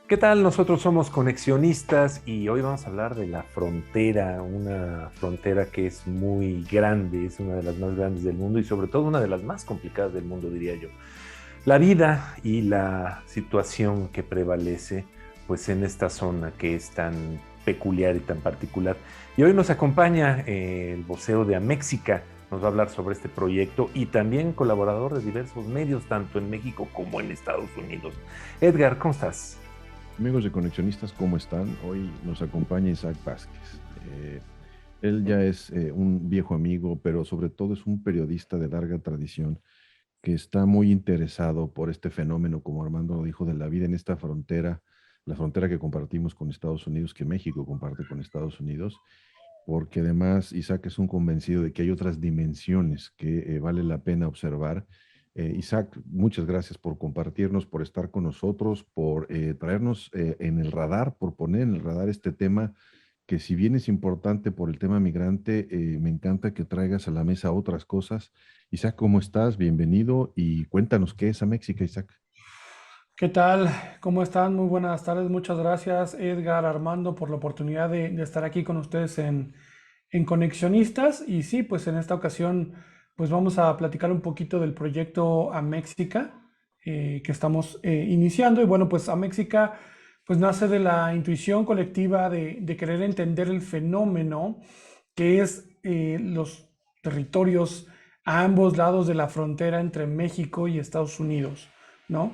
¿Qué tal? Nosotros somos conexionistas y hoy vamos a hablar de la frontera, una frontera que es muy grande, es una de las más grandes del mundo y sobre todo una de las más complicadas del mundo, diría yo. La vida y la situación que prevalece pues en esta zona que es tan peculiar y tan particular. Y hoy nos acompaña el vocero de Améxica, nos va a hablar sobre este proyecto y también colaborador de diversos medios, tanto en México como en Estados Unidos. Edgar, ¿cómo estás? Amigos de Conexionistas, ¿cómo están? Hoy nos acompaña Isaac Vázquez. Él ya es un viejo amigo, pero sobre todo es un periodista de larga tradición que está muy interesado por este fenómeno, como Armando lo dijo, de la vida en esta frontera, la frontera que compartimos con Estados Unidos, que México comparte con Estados Unidos, porque además Isaac es un convencido de que hay otras dimensiones que vale la pena observar. Isaac, muchas gracias por compartirnos, por estar con nosotros, por traernos en el radar, por poner en el radar este tema que si bien es importante por el tema migrante, me encanta que traigas a la mesa otras cosas. Isaac, ¿cómo estás? Bienvenido y cuéntanos qué es Améxico, Isaac. ¿Qué tal? ¿Cómo están? Muy buenas tardes. Muchas gracias, Edgar, Armando, por la oportunidad de estar aquí con ustedes en Conexionistas. Y sí, pues en esta ocasión, pues vamos a platicar un poquito del proyecto Améxica que estamos iniciando. Y bueno, pues Améxica, pues nace de la intuición colectiva de querer entender el fenómeno que es los territorios a ambos lados de la frontera entre México y Estados Unidos, ¿no?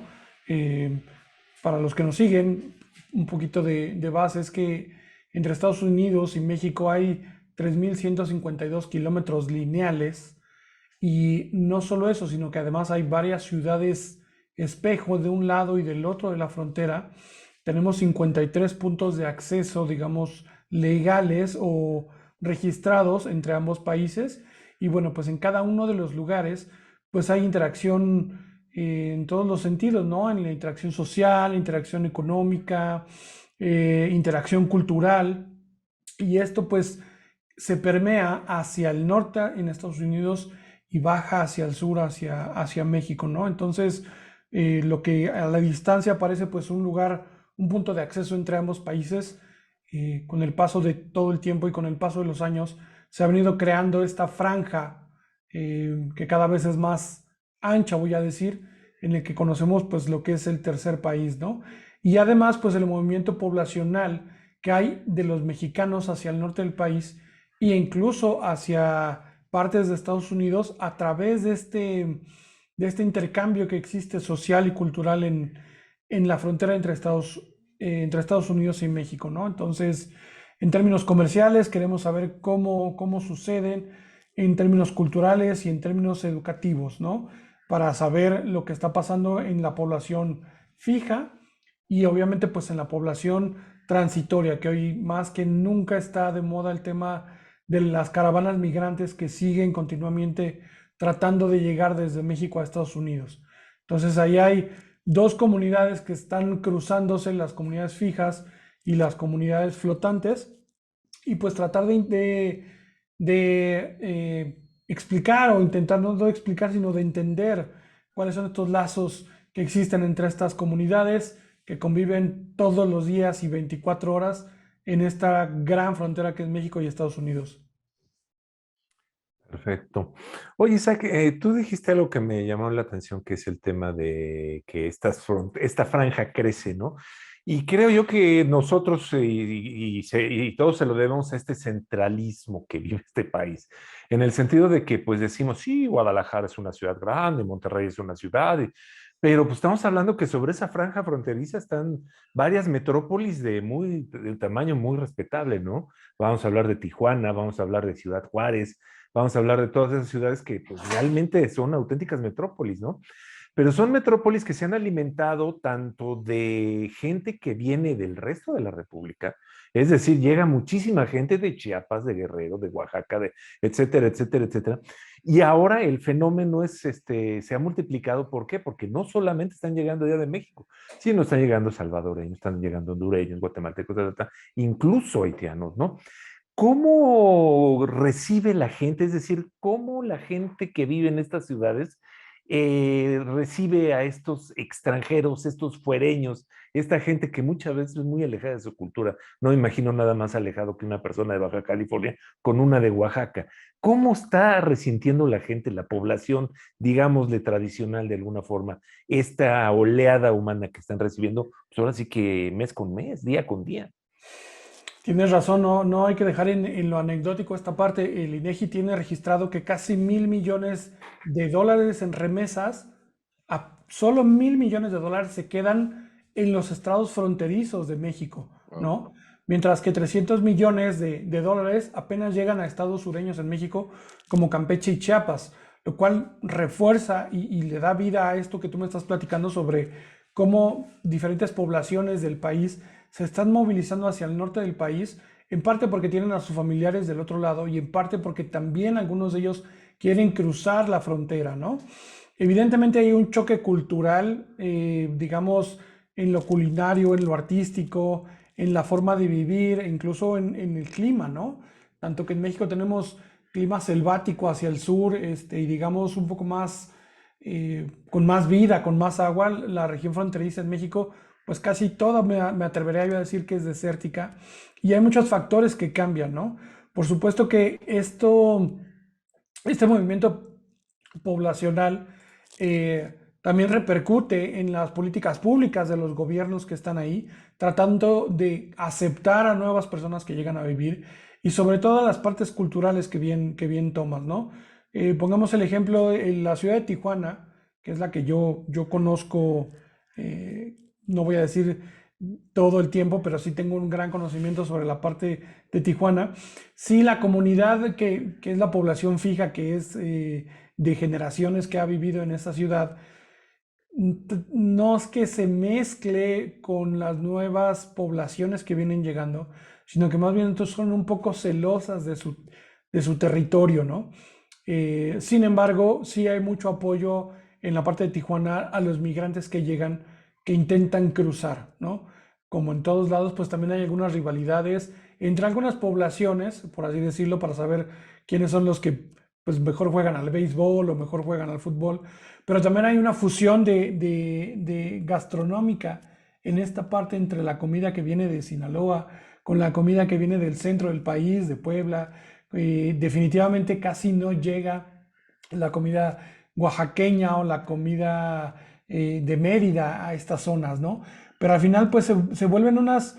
Eh, para los que nos siguen, un poquito de base es que entre Estados Unidos y México hay 3.152 kilómetros lineales y no solo eso, sino que además hay varias ciudades espejo de un lado y del otro de la frontera. Tenemos 53 puntos de acceso, digamos, legales o registrados entre ambos países. Y bueno, pues en cada uno de los lugares, pues hay interacción en todos los sentidos, ¿no? En la interacción social, interacción económica, interacción cultural. Y esto pues se permea hacia el norte en Estados Unidos y baja hacia el sur, hacia México, ¿no? Entonces, lo que a la distancia parece pues un lugar, un punto de acceso entre ambos países, con el paso de todo el tiempo y con el paso de los años, se ha venido creando esta franja que cada vez es más ancha, voy a decir, en el que conocemos pues lo que es el tercer país, ¿no? Y además pues el movimiento poblacional que hay de los mexicanos hacia el norte del país e incluso hacia partes de Estados Unidos a través de este intercambio que existe social y cultural en la frontera entre Estados Unidos y México, ¿no? Entonces, en términos comerciales, queremos saber cómo suceden, en términos culturales y en términos educativos, ¿no? Para saber lo que está pasando en la población fija y obviamente pues en la población transitoria, que hoy más que nunca está de moda el tema de las caravanas migrantes que siguen continuamente tratando de llegar desde México a Estados Unidos. Entonces ahí hay dos comunidades que están cruzándose, las comunidades fijas y las comunidades flotantes, y pues tratar de explicar o intentar no de explicar, sino de entender cuáles son estos lazos que existen entre estas comunidades que conviven todos los días y 24 horas en esta gran frontera que es México y Estados Unidos. Perfecto. Oye, Isaac, tú dijiste algo que me llamó la atención, que es el tema de que esta franja crece, ¿no? Y creo yo que nosotros y todos se lo debemos a este centralismo que vive este país, en el sentido de que pues decimos, sí, Guadalajara es una ciudad grande, Monterrey es una ciudad, pero pues estamos hablando que sobre esa franja fronteriza están varias metrópolis de tamaño muy respetable, ¿no? Vamos a hablar de Tijuana, vamos a hablar de Ciudad Juárez. Vamos a hablar de todas esas ciudades que pues, realmente son auténticas metrópolis, ¿no? Pero son metrópolis que se han alimentado tanto de gente que viene del resto de la República, es decir, llega muchísima gente de Chiapas, de Guerrero, de Oaxaca, de etcétera, etcétera, etcétera. Y ahora el fenómeno se ha multiplicado. ¿Por qué? Porque no solamente están llegando ya de México, sino están llegando salvadoreños, están llegando hondureños, guatemaltecos, incluso haitianos, ¿no? ¿Cómo recibe la gente? Es decir, ¿cómo la gente que vive en estas ciudades recibe a estos extranjeros, estos fuereños, esta gente que muchas veces es muy alejada de su cultura. No me imagino nada más alejado que una persona de Baja California con una de Oaxaca. ¿Cómo está resintiendo la gente, la población, digámosle tradicional de alguna forma, esta oleada humana que están recibiendo? Pues ahora sí que mes con mes, día con día. Tienes razón, no hay que dejar en lo anecdótico esta parte. El INEGI tiene registrado que casi 1.000 millones de dólares en remesas, solo 1.000 millones de dólares se quedan en los estados fronterizos de México, Wow. ¿no? Mientras que 300 millones de dólares apenas llegan a estados sureños en México, como Campeche y Chiapas, lo cual refuerza y le da vida a esto que tú me estás platicando sobre cómo diferentes poblaciones del país se están movilizando hacia el norte del país, en parte porque tienen a sus familiares del otro lado y en parte porque también algunos de ellos quieren cruzar la frontera, ¿no? Evidentemente hay un choque cultural, digamos, en lo culinario, en lo artístico, en la forma de vivir, e incluso en el clima, ¿no? Tanto que en México tenemos clima selvático hacia el sur, y digamos un poco más, con más vida, con más agua. La región fronteriza en México, pues casi toda me atrevería yo a decir que es desértica. Y hay muchos factores que cambian, ¿no? Por supuesto que este movimiento poblacional también repercute en las políticas públicas de los gobiernos que están ahí, tratando de aceptar a nuevas personas que llegan a vivir y sobre todo las partes culturales que bien tomas, ¿no? Pongamos el ejemplo en la ciudad de Tijuana, que es la que yo conozco, eh, no voy a decir todo el tiempo, pero sí tengo un gran conocimiento sobre la parte de Tijuana. Sí, la comunidad que es la población fija, que es de generaciones que ha vivido en esta ciudad, no es que se mezcle con las nuevas poblaciones que vienen llegando, sino que más bien entonces son un poco celosas de su territorio, ¿no? Sin embargo, sí hay mucho apoyo en la parte de Tijuana a los migrantes que llegan, que intentan cruzar, ¿no? Como en todos lados, pues también hay algunas rivalidades entre algunas poblaciones, por así decirlo, para saber quiénes son los que pues mejor juegan al béisbol o mejor juegan al fútbol, pero también hay una fusión de gastronómica en esta parte entre la comida que viene de Sinaloa con la comida que viene del centro del país, de Puebla. Definitivamente casi no llega la comida oaxaqueña o la comida de Mérida a estas zonas, ¿no? Pero al final pues se vuelven unas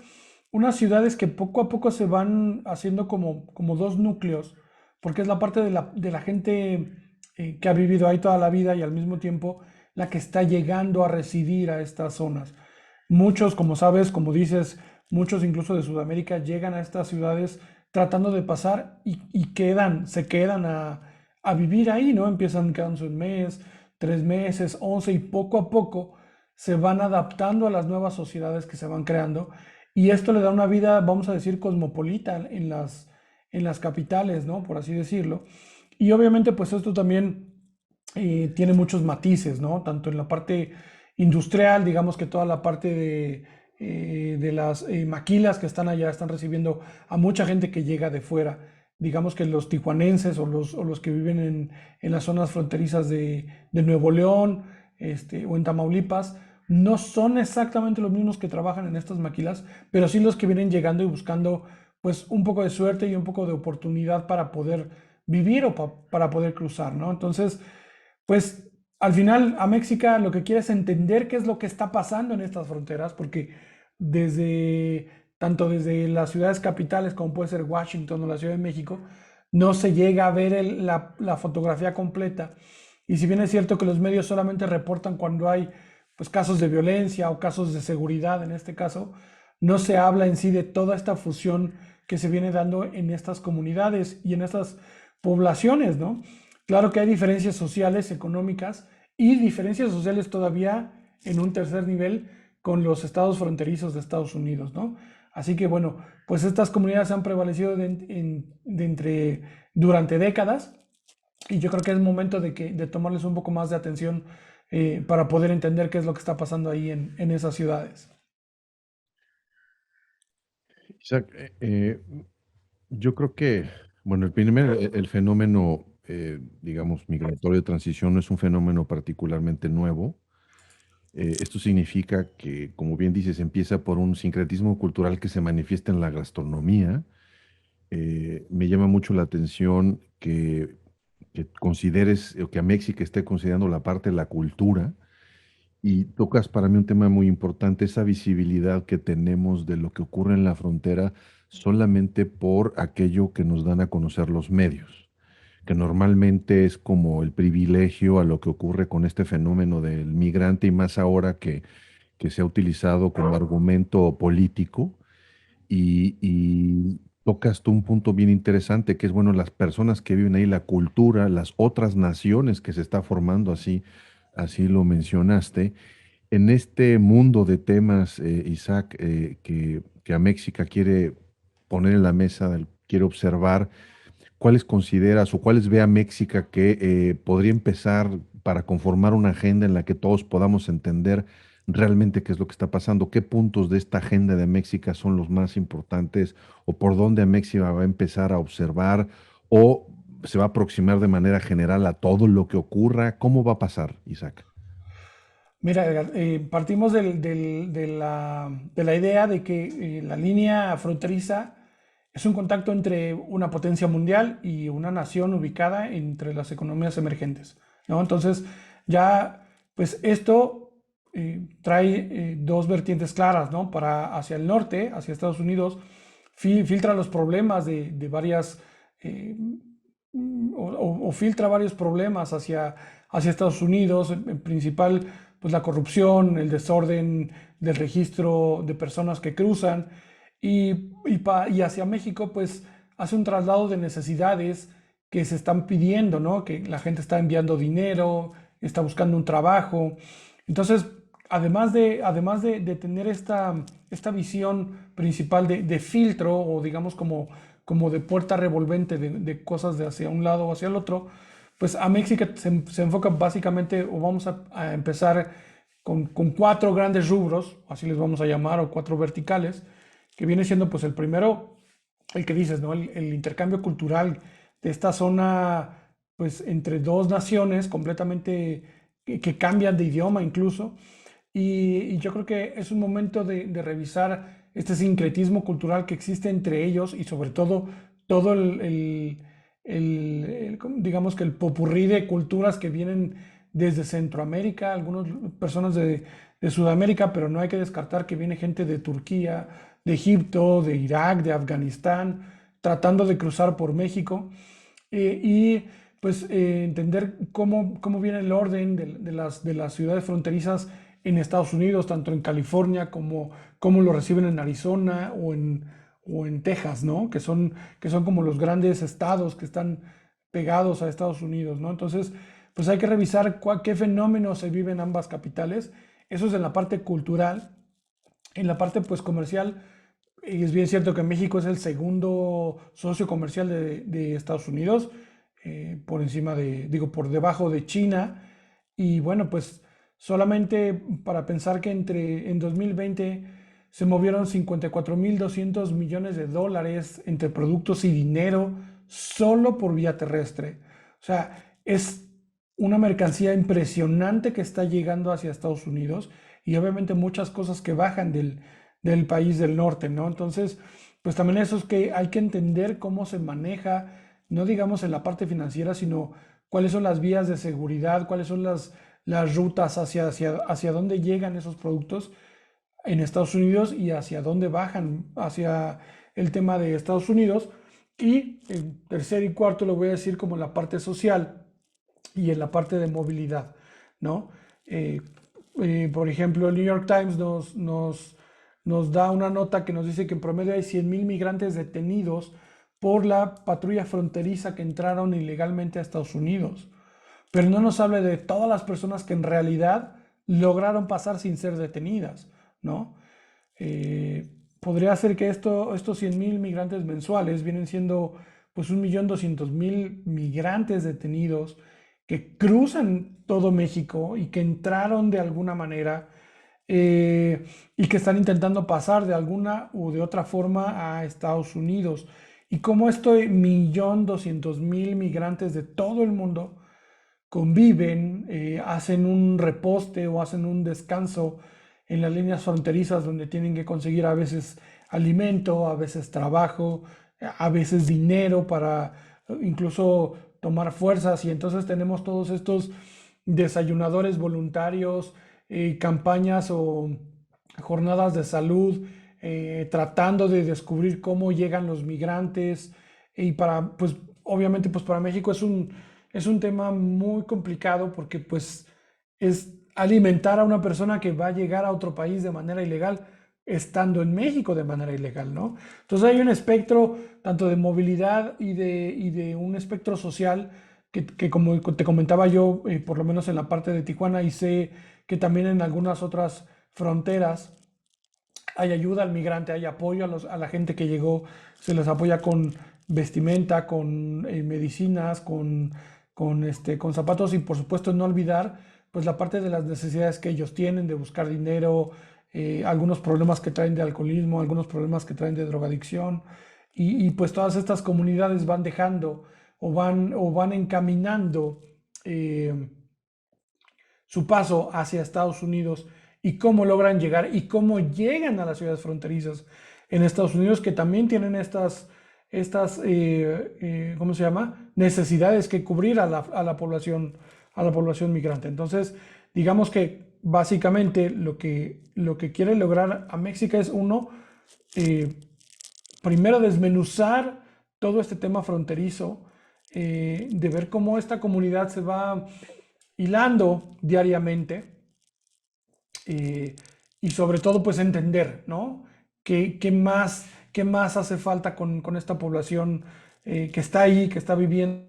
ciudades que poco a poco se van haciendo como dos núcleos, porque es la parte de la gente que ha vivido ahí toda la vida y al mismo tiempo la que está llegando a residir a estas zonas. Muchos, como sabes, como dices, muchos incluso de Sudamérica llegan a estas ciudades tratando de pasar y se quedan a vivir ahí, ¿no? Empiezan quedándose un mes, 3 meses, 11 y poco a poco se van adaptando a las nuevas sociedades que se van creando y esto le da una vida, vamos a decir, cosmopolita en las capitales, ¿no? Por así decirlo. Y obviamente pues esto también tiene muchos matices, ¿no? Tanto en la parte industrial, digamos que toda la parte de las maquilas que están allá están recibiendo a mucha gente que llega de fuera. Digamos que los tijuanenses o los que viven en las zonas fronterizas de Nuevo León o en Tamaulipas no son exactamente los mismos que trabajan en estas maquilas, pero sí los que vienen llegando y buscando pues un poco de suerte y un poco de oportunidad para poder vivir o para poder cruzar, ¿no? Entonces, pues al final a México lo que quiere es entender qué es lo que está pasando en estas fronteras, porque desde, tanto desde las ciudades capitales como puede ser Washington o la Ciudad de México, no se llega a ver la fotografía completa. Y si bien es cierto que los medios solamente reportan cuando hay pues, casos de violencia o casos de seguridad en este caso, no se habla en sí de toda esta fusión que se viene dando en estas comunidades y en estas poblaciones, ¿no? Claro que hay diferencias sociales, económicas y diferencias sociales todavía en un tercer nivel con los estados fronterizos de Estados Unidos, ¿no? Así que bueno, pues estas comunidades han prevalecido durante décadas y yo creo que es momento de tomarles un poco más de atención para poder entender qué es lo que está pasando ahí en esas ciudades. Isaac, yo creo que, bueno, el fenómeno digamos, migratorio de transición no es un fenómeno particularmente nuevo. Esto significa que, como bien dices, empieza por un sincretismo cultural que se manifiesta en la gastronomía. Me llama mucho la atención que consideres, o que a México esté considerando la parte de la cultura, y tocas para mí un tema muy importante, esa visibilidad que tenemos de lo que ocurre en la frontera solamente por aquello que nos dan a conocer los medios, que normalmente es como el privilegio a lo que ocurre con este fenómeno del migrante, y más ahora que se ha utilizado como argumento político. Y tocas tú un punto bien interesante, que es, bueno, las personas que viven ahí, la cultura, las otras naciones que se está formando, así lo mencionaste. En este mundo de temas, Isaac, que a México quiere poner en la mesa, quiere observar, ¿cuáles consideras o cuáles ve a México que podría empezar para conformar una agenda en la que todos podamos entender realmente qué es lo que está pasando? ¿Qué puntos de esta agenda de México son los más importantes, o por dónde a México va a empezar a observar, o se va a aproximar de manera general a todo lo que ocurra? ¿Cómo va a pasar, Isaac? Mira, Edgar, partimos de la idea de que la línea fronteriza es un contacto entre una potencia mundial y una nación ubicada entre las economías emergentes, ¿no? Entonces, ya, pues esto trae dos vertientes claras, ¿no? Para hacia el norte, hacia Estados Unidos, filtra los problemas de varias, eh, o filtra varios problemas hacia Estados Unidos, en principal, pues la corrupción, el desorden del registro de personas que cruzan, y hacia México, pues hace un traslado de necesidades que se están pidiendo, ¿no? Que la gente está enviando dinero, está buscando un trabajo. Entonces, además de tener esta visión principal de filtro, o digamos como de puerta revolvente de cosas de hacia un lado o hacia el otro, pues a México se enfoca básicamente, o vamos a empezar con cuatro grandes rubros, así les vamos a llamar, o cuatro verticales, que viene siendo pues el primero, el que dices, ¿no? El intercambio cultural de esta zona, pues entre dos naciones completamente que cambian de idioma incluso. Y yo creo que es un momento de revisar este sincretismo cultural que existe entre ellos, y sobre todo digamos que el popurrí de culturas que vienen desde Centroamérica, algunas personas de Sudamérica, pero no hay que descartar que viene gente de Turquía, de Egipto, de Irak, de Afganistán, tratando de cruzar por México. Y pues entender cómo viene el orden de las ciudades fronterizas en Estados Unidos, tanto en California como lo reciben en Arizona o en Texas, ¿no? Que son como los grandes estados que están pegados a Estados Unidos, ¿no? Entonces, pues hay que revisar qué fenómenos se viven en ambas capitales. Eso es en la parte cultural. En la parte pues comercial, es bien cierto que México es el segundo socio comercial de Estados Unidos, por debajo de China. Y bueno, pues solamente para pensar que en 2020 se movieron 54.200 millones de dólares entre productos y dinero solo por vía terrestre. O sea, es una mercancía impresionante que está llegando hacia Estados Unidos, y obviamente muchas cosas que bajan del país del norte, ¿no? Entonces, pues también eso es que hay que entender cómo se maneja, no digamos en la parte financiera, sino cuáles son las vías de seguridad, cuáles son las rutas hacia dónde llegan esos productos en Estados Unidos, y hacia dónde bajan hacia el tema de Estados Unidos. Y en tercer y cuarto lo voy a decir como la parte social y en la parte de movilidad, ¿no? Eh, por ejemplo, el New York Times nos da una nota que nos dice que en promedio hay 100.000 migrantes detenidos por la patrulla fronteriza que entraron ilegalmente a Estados Unidos. Pero no nos habla de todas las personas que en realidad lograron pasar sin ser detenidas, ¿no? Podría ser que estos 100.000 migrantes mensuales vienen siendo pues 1.200.000 migrantes detenidos que cruzan todo México y que entraron de alguna manera, y que están intentando pasar de alguna u de otra forma a Estados Unidos. y cómo estos 1.200.000 migrantes de todo el mundo conviven, hacen un reposte o hacen un descanso en las líneas fronterizas donde tienen que conseguir a veces alimento, a veces trabajo, a veces dinero para incluso tomar fuerzas. Y entonces tenemos todos estos desayunadores voluntarios, campañas o jornadas de salud, tratando de descubrir cómo llegan los migrantes. Y para, pues, obviamente, pues para México es un tema muy complicado porque pues es alimentar a una persona que va a llegar a otro país de manera ilegal, estando en México de manera ilegal, ¿no? Entonces hay un espectro tanto de movilidad y de un espectro social que como te comentaba yo, por lo menos en la parte de Tijuana, y sé que también en algunas otras fronteras hay ayuda al migrante, hay apoyo a la gente que llegó, se les apoya con vestimenta, con medicinas, con zapatos, y por supuesto no olvidar pues la parte de las necesidades que ellos tienen de buscar dinero, algunos problemas que traen de alcoholismo, algunos problemas que traen de drogadicción, y pues todas estas comunidades van dejando o van encaminando eh, su paso hacia Estados Unidos, y cómo logran llegar y cómo llegan a las ciudades fronterizas en Estados Unidos, que también tienen ¿cómo se llama? Necesidades que cubrir a la población migrante. Entonces, digamos que básicamente lo que quiere lograr a México es uno, eh, primero desmenuzar todo este tema fronterizo, de ver cómo esta comunidad se va hilando diariamente, eh, y sobre todo pues entender, ¿no? ¿Qué más hace falta con esta población que está ahí, que está viviendo?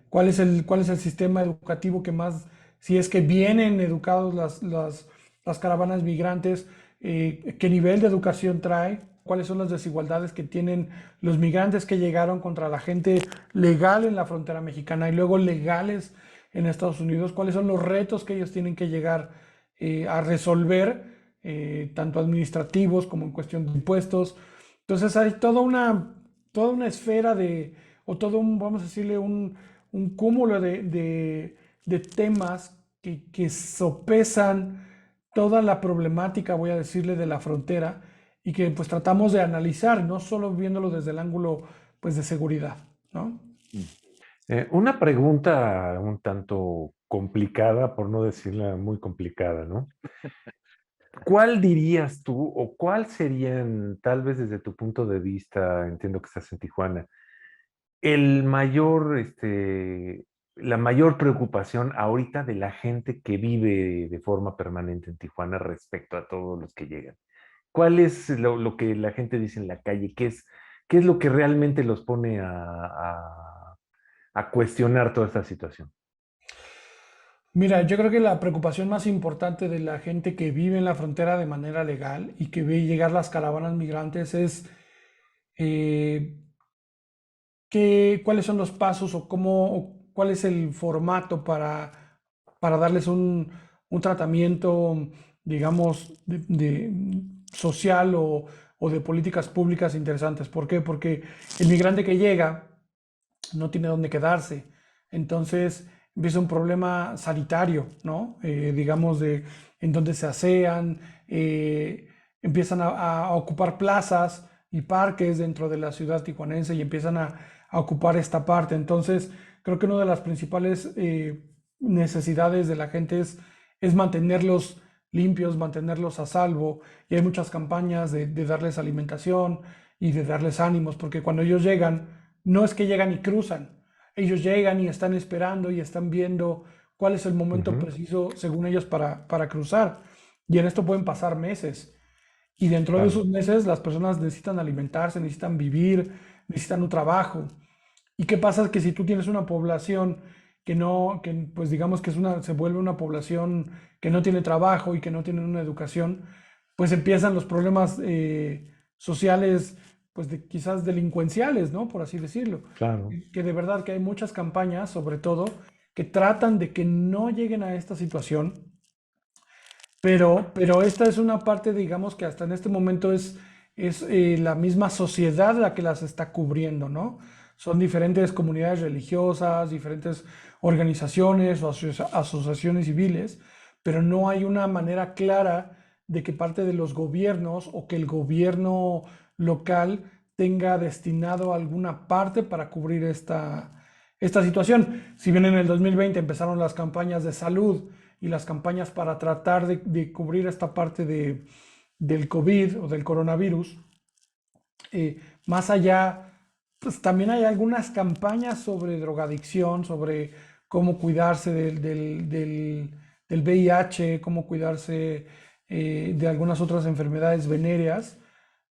¿Cuál es el sistema educativo que más, si es que vienen educados las caravanas migrantes, qué nivel de educación trae? ¿Cuáles son las desigualdades que tienen los migrantes que llegaron contra la gente legal en la frontera mexicana y luego legales en Estados Unidos? ¿Cuáles son los retos que ellos tienen que llegar a resolver, tanto administrativos como en cuestión de impuestos? Entonces hay toda una esfera o todo vamos a decirle, un cúmulo de temas que sopesan toda la problemática, voy a decirle, de la frontera, y que pues tratamos de analizar, no solo viéndolo desde el ángulo pues de seguridad, ¿no? Mm. Una pregunta un tanto complicada, por no decirla muy complicada, ¿no? ¿Cuál dirías tú o cuál serían, tal vez desde tu punto de vista, entiendo que estás en Tijuana, el mayor, la mayor preocupación ahorita de la gente que vive de forma permanente en Tijuana respecto a todos los que llegan? ¿Cuál es lo que la gente dice en la calle? ¿Qué es lo que realmente los pone a cuestionar toda esta situación? Mira, yo creo que la preocupación más importante de la gente que vive en la frontera de manera legal y que ve llegar las caravanas migrantes es, eh, cuáles son los pasos o cuál es el formato para darles un tratamiento, digamos, social o de políticas públicas interesantes. ¿Por qué? Porque el migrante que llega no tiene dónde quedarse. Entonces empieza un problema sanitario, ¿no? Digamos, en donde se asean, empiezan a ocupar plazas y parques dentro de la ciudad tijuanense, y empiezan a ocupar esta parte. Entonces, creo que una de las principales necesidades de la gente es mantenerlos limpios, mantenerlos a salvo, y hay muchas campañas de darles alimentación y de darles ánimos, porque cuando ellos llegan, no es que llegan y cruzan, ellos llegan y están esperando y están viendo cuál es el momento Ujú, preciso, según ellos, para cruzar. Y en esto pueden pasar meses. Y dentro de claro. esos meses las personas necesitan alimentarse, necesitan vivir, necesitan un trabajo. ¿Y qué pasa? Que si tú tienes una población que no, que pues digamos que se vuelve una población que no tiene trabajo y que no tiene una educación, pues empiezan los problemas sociales, pues quizás delincuenciales, ¿no? Por así decirlo. Claro. Que de verdad que hay muchas campañas, sobre todo, que tratan de que no lleguen a esta situación, pero esta es una parte, digamos, que hasta en este momento es la misma sociedad la que las está cubriendo, ¿no? Son diferentes comunidades religiosas, diferentes organizaciones o asociaciones civiles, pero no hay una manera clara de que parte de los gobiernos o que el gobierno local tenga destinado alguna parte para cubrir esta situación. Si bien en el 2020 empezaron las campañas de salud y las campañas para tratar de cubrir esta parte del COVID o del coronavirus, más allá, pues también hay algunas campañas sobre drogadicción, sobre cómo cuidarse del VIH, cómo cuidarse de algunas otras enfermedades venéreas,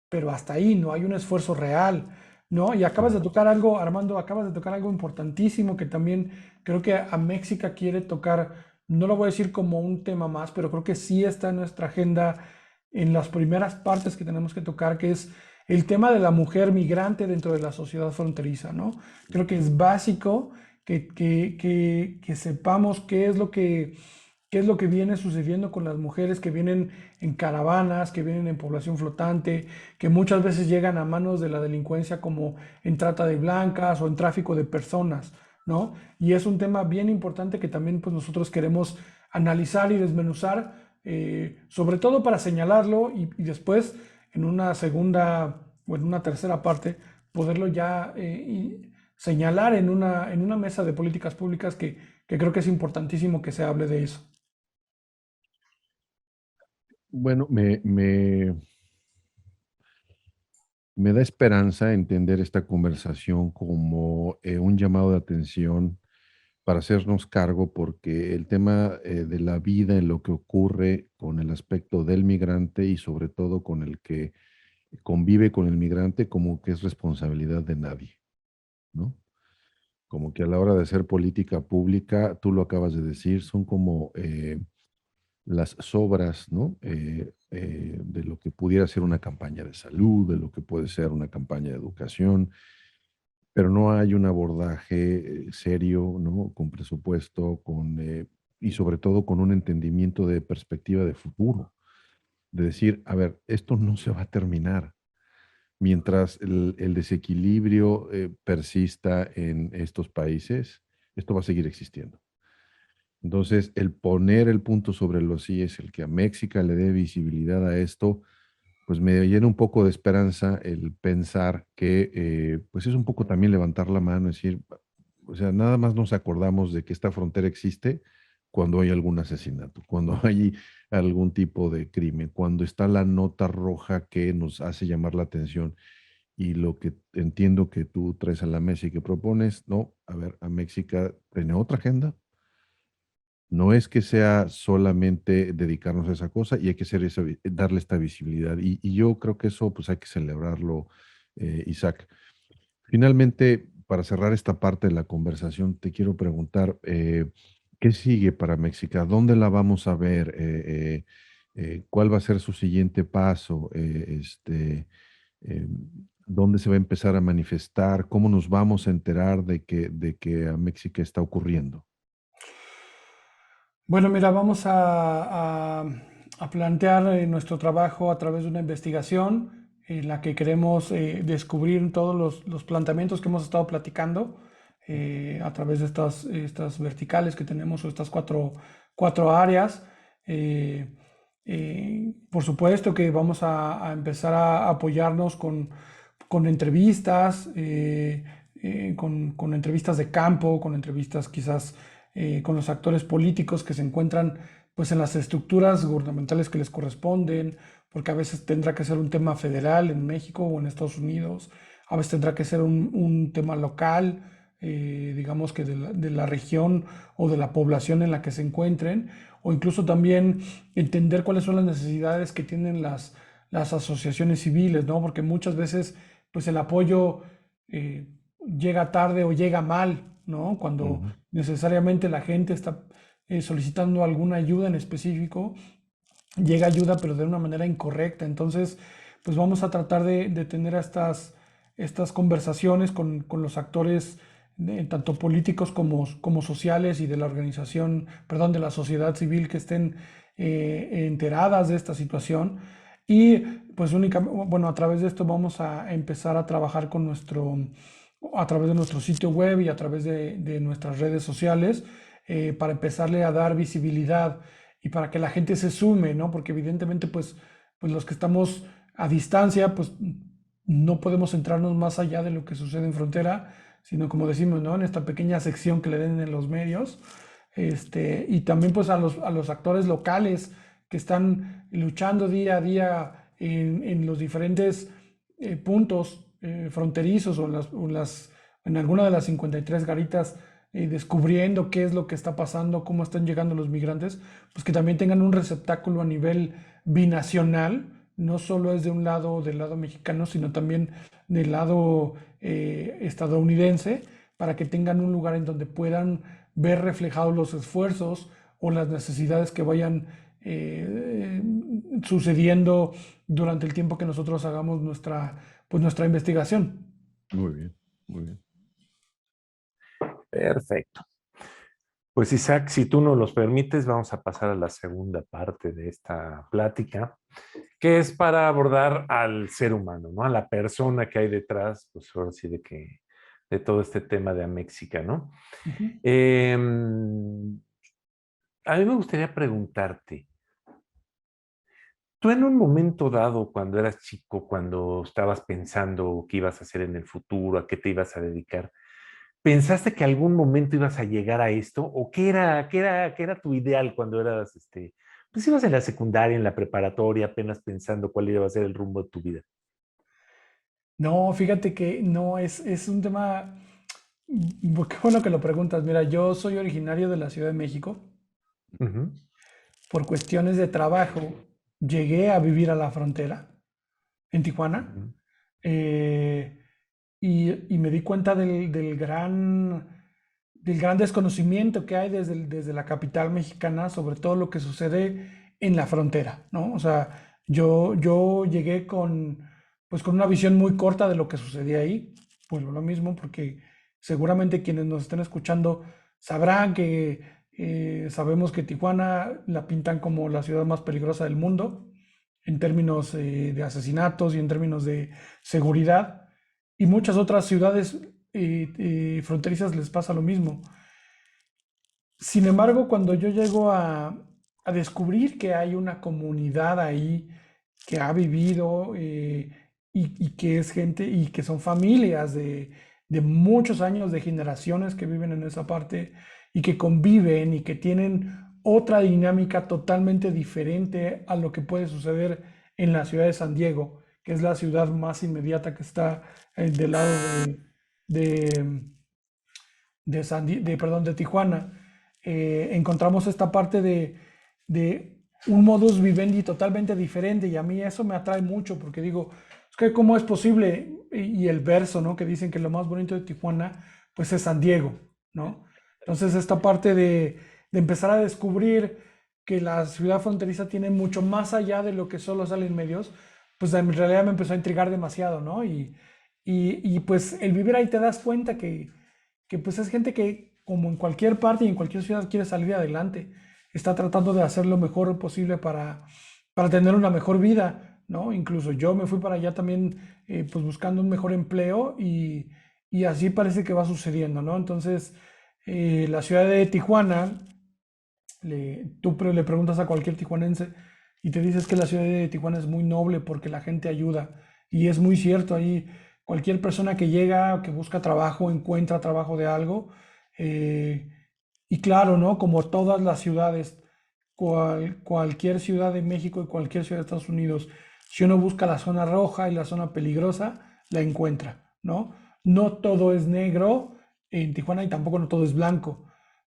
pero hasta ahí no hay un esfuerzo real, ¿no? Y acabas de Claro. tocar algo, Armando, acabas de tocar algo importantísimo que también creo que a México quiere tocar, no lo voy a decir como un tema más, pero creo que sí está en nuestra agenda en las primeras partes que tenemos que tocar, que es el tema de la mujer migrante dentro de la sociedad fronteriza, ¿no? Creo que es básico que sepamos qué es lo que viene sucediendo con las mujeres que vienen en caravanas, que vienen en población flotante, que muchas veces llegan a manos de la delincuencia como en trata de blancas o en tráfico de personas, ¿no? Y es un tema bien importante que también pues nosotros queremos analizar y desmenuzar, sobre todo para señalarlo y después en una segunda o en una tercera parte poderlo ya señalar en una mesa de políticas públicas que creo que es importantísimo que se hable de eso. Bueno, me da esperanza entender esta conversación como un llamado de atención para hacernos cargo, porque el tema de la vida, en lo que ocurre con el aspecto del migrante y sobre todo con el que convive con el migrante, como que es responsabilidad de nadie, ¿no? Como que a la hora de hacer política pública, tú lo acabas de decir, son como las sobras, ¿no? De lo que pudiera ser una campaña de salud, de lo que puede ser una campaña de educación, pero no hay un abordaje serio, ¿no? Con presupuesto, y sobre todo con un entendimiento de perspectiva de futuro, de decir, a ver, esto no se va a terminar. Mientras el desequilibrio persista en estos países, esto va a seguir existiendo. Entonces, el poner el punto sobre los es el que a México le dé visibilidad a esto, pues me llena un poco de esperanza el pensar que, pues es un poco también levantar la mano, es decir, o sea, nada más nos acordamos de que esta frontera existe cuando hay algún asesinato, cuando hay algún tipo de crimen, cuando está la nota roja que nos hace llamar la atención. Y lo que entiendo que tú traes a la mesa y que propones, no, a ver, a México tiene otra agenda. No es que sea solamente dedicarnos a esa cosa y hay que hacer darle esta visibilidad. Y yo creo que eso pues hay que celebrarlo, Isaac. Finalmente, para cerrar esta parte de la conversación, te quiero preguntar, ¿qué sigue para México? ¿Dónde la vamos a ver? ¿Cuál va a ser su siguiente paso? Eh, ¿Dónde se va a empezar a manifestar? ¿Cómo nos vamos a enterar de que a México está ocurriendo? Bueno, mira, vamos a plantear nuestro trabajo a través de una investigación en la que queremos descubrir todos los planteamientos que hemos estado platicando a través de estas verticales que tenemos o estas cuatro áreas. Eh, por supuesto que vamos a empezar a apoyarnos con entrevistas, con entrevistas de campo, con entrevistas quizás con los actores políticos que se encuentran pues en las estructuras gubernamentales que les corresponden, porque a veces tendrá que ser un tema federal en México o en Estados Unidos, a veces tendrá que ser un tema local, digamos que de la región o de la población en la que se encuentren, o incluso también entender cuáles son las necesidades que tienen las asociaciones civiles, ¿no? Porque muchas veces pues el apoyo eh, llega tarde o llega mal, ¿no? Cuando Ujú. necesariamente la gente está solicitando alguna ayuda en específico, llega ayuda pero de una manera incorrecta. Entonces, pues vamos a tratar de tener estas conversaciones con los actores, tanto políticos como sociales y de la organización, perdón, de la sociedad civil que estén enteradas de esta situación. Y pues únicamente, bueno, a través de esto vamos a empezar a trabajar a través de nuestro sitio web y a través de nuestras redes sociales, para empezarle a dar visibilidad y para que la gente se sume, ¿no? Porque evidentemente, pues los que estamos a distancia, pues no podemos centrarnos más allá de lo que sucede en frontera, sino como decimos, ¿no? En esta pequeña sección que le den en los medios. Y también pues a los actores locales que están luchando día a día en los diferentes puntos fronterizos en alguna de las 53 garitas, descubriendo qué es lo que está pasando, cómo están llegando los migrantes, pues que también tengan un receptáculo a nivel binacional, no solo es de un lado, del lado mexicano, sino también del lado estadounidense, para que tengan un lugar en donde puedan ver reflejados los esfuerzos o las necesidades que vayan eh, sucediendo durante el tiempo que nosotros hagamos nuestra investigación. Muy bien, muy bien. Perfecto. Pues Isaac, si tú nos los permites, vamos a pasar a la segunda parte de esta plática, que es para abordar al ser humano, ¿no? A la persona que hay detrás, pues ahora sí de todo este tema de Améxica, ¿no? Ujú. A mí me gustaría preguntarte, tú en un momento dado, cuando eras chico, cuando estabas pensando qué ibas a hacer en el futuro, a qué te ibas a dedicar, ¿pensaste que algún momento ibas a llegar a esto? ¿O qué era tu ideal cuando eras, pues ibas en la secundaria, en la preparatoria, apenas pensando cuál iba a ser el rumbo de tu vida? No, fíjate que no, es un tema, qué bueno que lo preguntas. Mira, yo soy originario de la Ciudad de México. Ujú, Por cuestiones de trabajo, llegué a vivir a la frontera, en Tijuana. ujú, eh, y me di cuenta del gran desconocimiento que hay desde la capital mexicana sobre todo lo que sucede en la frontera, ¿no? O sea, yo llegué pues con una visión muy corta de lo que sucedía ahí. Pues lo mismo, porque seguramente quienes nos estén escuchando sabrán que sabemos que Tijuana la pintan como la ciudad más peligrosa del mundo en términos de asesinatos y en términos de seguridad. Y muchas otras ciudades fronterizas les pasa lo mismo. Sin embargo, cuando yo llego a descubrir que hay una comunidad ahí que ha vivido, y que es gente y que son familias de muchos años, de generaciones que viven en esa parte y que conviven y que tienen otra dinámica totalmente diferente a lo que puede suceder en la ciudad de San Diego, que es la ciudad más inmediata que está del lado de, perdón, de Tijuana. Encontramos esta parte de un modus vivendi totalmente diferente, y a mí eso me atrae mucho porque digo, es que cómo es posible, y el verso, ¿no? Que dicen que lo más bonito de Tijuana, pues es San Diego, ¿no? Entonces esta parte de empezar a descubrir que la ciudad fronteriza tiene mucho más allá de lo que solo sale en medios, pues en realidad me empezó a intrigar demasiado, ¿no? Y pues el vivir ahí te das cuenta que pues es gente que, como en cualquier parte y en cualquier ciudad, quiere salir adelante. Está tratando de hacer lo mejor posible para tener una mejor vida, ¿no? Incluso yo me fui para allá también, pues buscando un mejor empleo, y así parece que va sucediendo, ¿no? Entonces, la ciudad de Tijuana, tú le preguntas a cualquier tijuanense y te dices que la ciudad de Tijuana es muy noble porque la gente ayuda. Y es muy cierto, ahí cualquier persona que llega, que busca trabajo, encuentra trabajo de algo. eh, y claro, ¿no? Como todas las ciudades, cualquier ciudad de México y cualquier ciudad de Estados Unidos, si uno busca la zona roja y la zona peligrosa, la encuentra, ¿no? No todo es negro en Tijuana y tampoco no todo es blanco,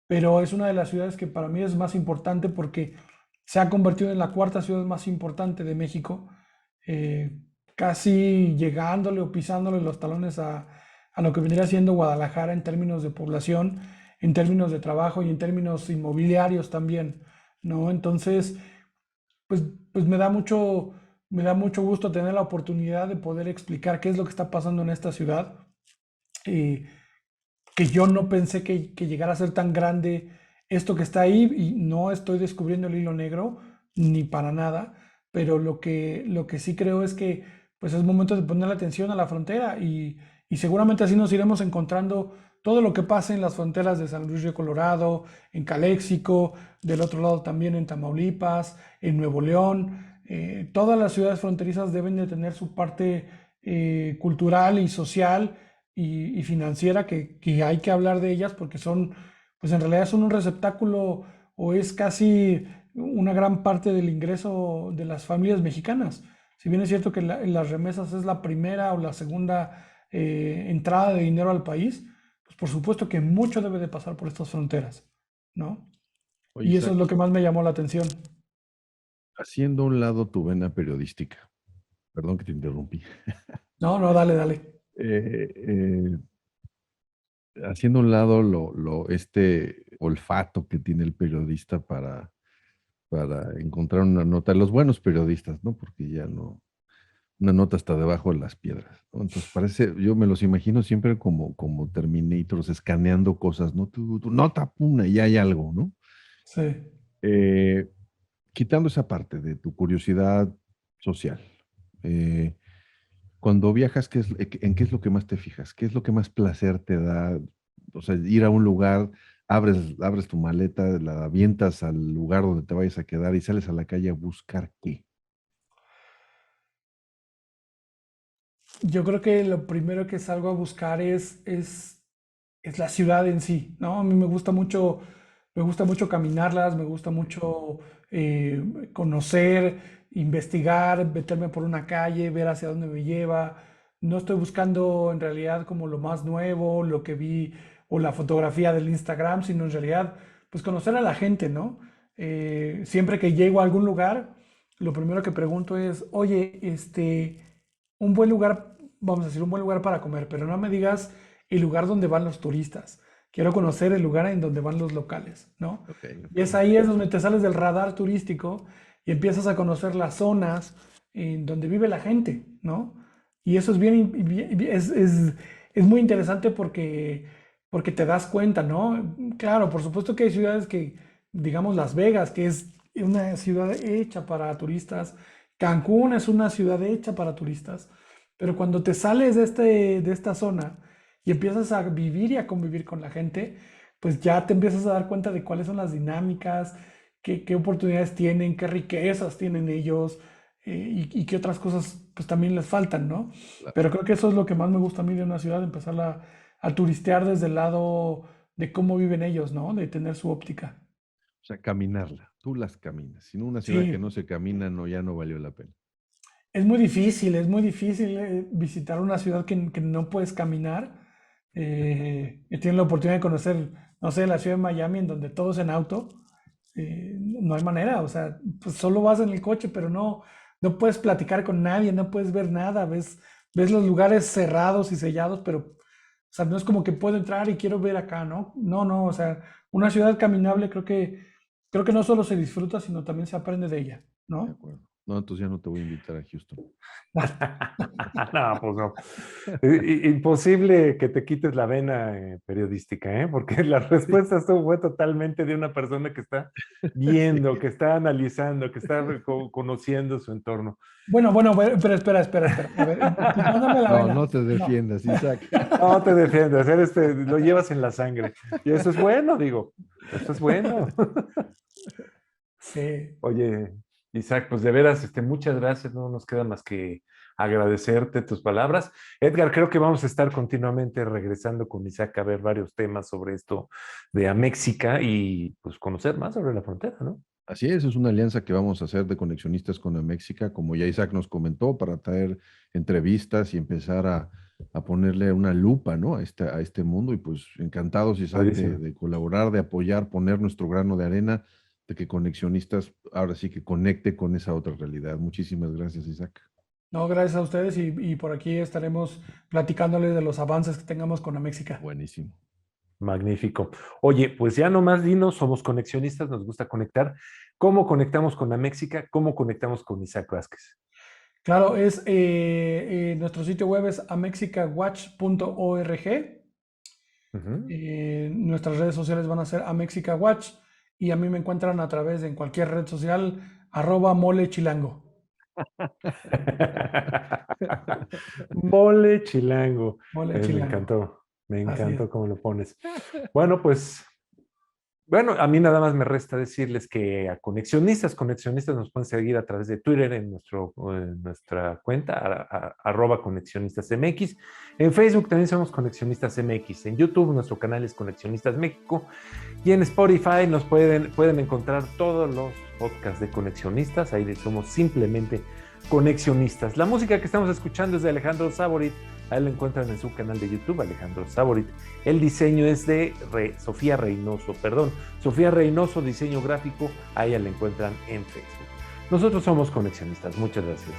pero es una de las ciudades que para mí es más importante porque se ha convertido en la cuarta ciudad más importante de México, eh, casi llegándole o pisándole los talones a lo que vendría siendo Guadalajara en términos de población, en términos de trabajo y en términos inmobiliarios también, ¿no? Entonces, pues, pues me da mucho gusto tener la oportunidad de poder explicar qué es lo que está pasando en esta ciudad, eh, que yo no pensé que llegara a ser tan grande esto que está ahí, y no estoy descubriendo el hilo negro, ni para nada, pero lo que sí creo es que pues es momento de poner la atención a la frontera y seguramente así nos iremos encontrando todo lo que pasa en las fronteras de San Luis Río Colorado, en Caléxico, del otro lado también en Tamaulipas, en Nuevo León. Todas las ciudades fronterizas deben de tener su parte cultural y social y financiera que hay que hablar de ellas porque son, pues en realidad son un receptáculo o es casi una gran parte del ingreso de las familias mexicanas. Si bien es cierto que las remesas es la primera o la segunda entrada de dinero al país, pues por supuesto que mucho debe de pasar por estas fronteras, ¿no? Oye, Y eso es Isaac, lo que más me llamó la atención. haciendo a un lado tu vena periodística, perdón que te interrumpí, No, no, dale, dale. eh, eh, haciendo a un lado este olfato que tiene el periodista para encontrar una nota, los buenos periodistas, ¿no? Porque ya no, una nota está debajo de las piedras, ¿no? Entonces parece, yo me los imagino siempre como Terminators escaneando cosas, ¿no? Tu nota, pum, y hay algo, ¿no? Sí. Eh, Quitando esa parte de tu curiosidad social, eh, cuando viajas, ¿en qué es lo que más te fijas? ¿Qué es lo que más placer te da? O sea, ir a un lugar, abres tu maleta, la avientas al lugar donde te vayas a quedar y sales a la calle a buscar qué. Yo creo que lo primero que salgo a buscar es la ciudad en sí, ¿no? A mí me gusta mucho caminarlas, me gusta mucho conocer, investigar, meterme por una calle, ver hacia dónde me lleva. No estoy buscando en realidad como lo más nuevo, lo que vi o la fotografía del Instagram, sino en realidad pues conocer a la gente, ¿no? Siempre que llego a algún lugar, lo primero que pregunto es, oye, un buen lugar, vamos a decir, un buen lugar para comer, pero no me digas el lugar donde van los turistas. Quiero conocer el lugar en donde van los locales, ¿no? Ok, Y es ok. ahí es donde te sales del radar turístico y empiezas a conocer las zonas en donde vive la gente, ¿no? Y eso es es muy interesante porque te das cuenta, ¿no? Claro, por supuesto que hay ciudades que, digamos Las Vegas, que es una ciudad hecha para turistas, Cancún es una ciudad hecha para turistas, pero cuando te sales de esta zona y empiezas a vivir y a convivir con la gente, pues ya te empiezas a dar cuenta de cuáles son las dinámicas, qué oportunidades tienen, qué riquezas tienen ellos y qué otras cosas pues también les faltan, ¿no? Claro. Pero creo que eso es lo que más me gusta a mí de una ciudad, empezarla a turistear desde el lado de cómo viven ellos, ¿no? De tener su óptica. O sea, caminarla. Tú las caminas. Si no, una ciudad que Sí, no se camina, no, ya no valió la pena. es muy difícil visitar una ciudad que no puedes caminar. He tenido la oportunidad de conocer, no sé, la ciudad de Miami, en donde todo es en auto. No hay manera, o sea, pues solo vas en el coche, pero no puedes platicar con nadie, no puedes ver nada, ves los lugares cerrados y sellados, pero, o sea, no es como que puedo entrar y quiero ver acá, ¿no? No, no, o sea, una ciudad caminable creo que no solo se disfruta, sino también se aprende de ella, De ¿no? acuerdo. No, entonces ya no te voy a invitar a Houston. No, pues no. Imposible que te quites la vena periodística, ¿eh? Porque la Sí. respuesta fue totalmente de una persona que está Sí. viendo, que está analizando, que está conociendo su entorno. Bueno, pero espera. A ver, quitándome la No, vena. no te No, defiendas, Isaac. No te defiendes, lo llevas en la sangre. Y eso es bueno, digo, eso es bueno. sí. Oye, Isaac, pues de veras, muchas gracias. No nos queda más que agradecerte tus palabras. Edgar, creo que vamos a estar continuamente regresando con Isaac a ver varios temas sobre esto de Améxica y pues conocer más sobre la frontera, ¿no? Así es una alianza que vamos a hacer de conexionistas con Améxica, como ya Isaac nos comentó, para traer entrevistas y empezar a ponerle una lupa, ¿no? A este mundo. Y pues encantados, Isaac, Padrísimo. de colaborar, de apoyar, poner nuestro grano de arena, de que conexionistas ahora sí que conecte con esa otra realidad. Muchísimas gracias, Isaac. No, gracias a ustedes y por aquí estaremos platicándoles de los avances que tengamos con la México. Buenísimo. Magnífico. Oye, pues ya nomás dinos, somos conexionistas, nos gusta conectar. ¿Cómo conectamos con Améxica? ¿Cómo conectamos con Isaac Vázquez? Claro, nuestro sitio web es amexicawatch.org. Ujú. Nuestras redes sociales van a ser amexicawatch y a mí me encuentran a través de en cualquier red social @molechilango. Mole chilango. Mole Me chilango. encantó. Me Así es. encantó cómo lo pones. Bueno, pues, bueno, a mí nada más me resta decirles que a conexionistas nos pueden seguir a través de Twitter en nuestra cuenta, @conexionistasmx. En Facebook también somos Conexionistas MX. En YouTube nuestro canal es Conexionistas México. Y en Spotify pueden encontrar todos los podcasts de Conexionistas. Ahí somos simplemente Conexionistas. La música que estamos escuchando es de Alejandro Saborit. Ahí lo encuentran en su canal de YouTube, Alejandro Saborit. El diseño es de Sofía Reynoso, Sofía Reynoso, diseño gráfico. Ahí la encuentran en Facebook. Nosotros somos Conexionistas. Muchas gracias.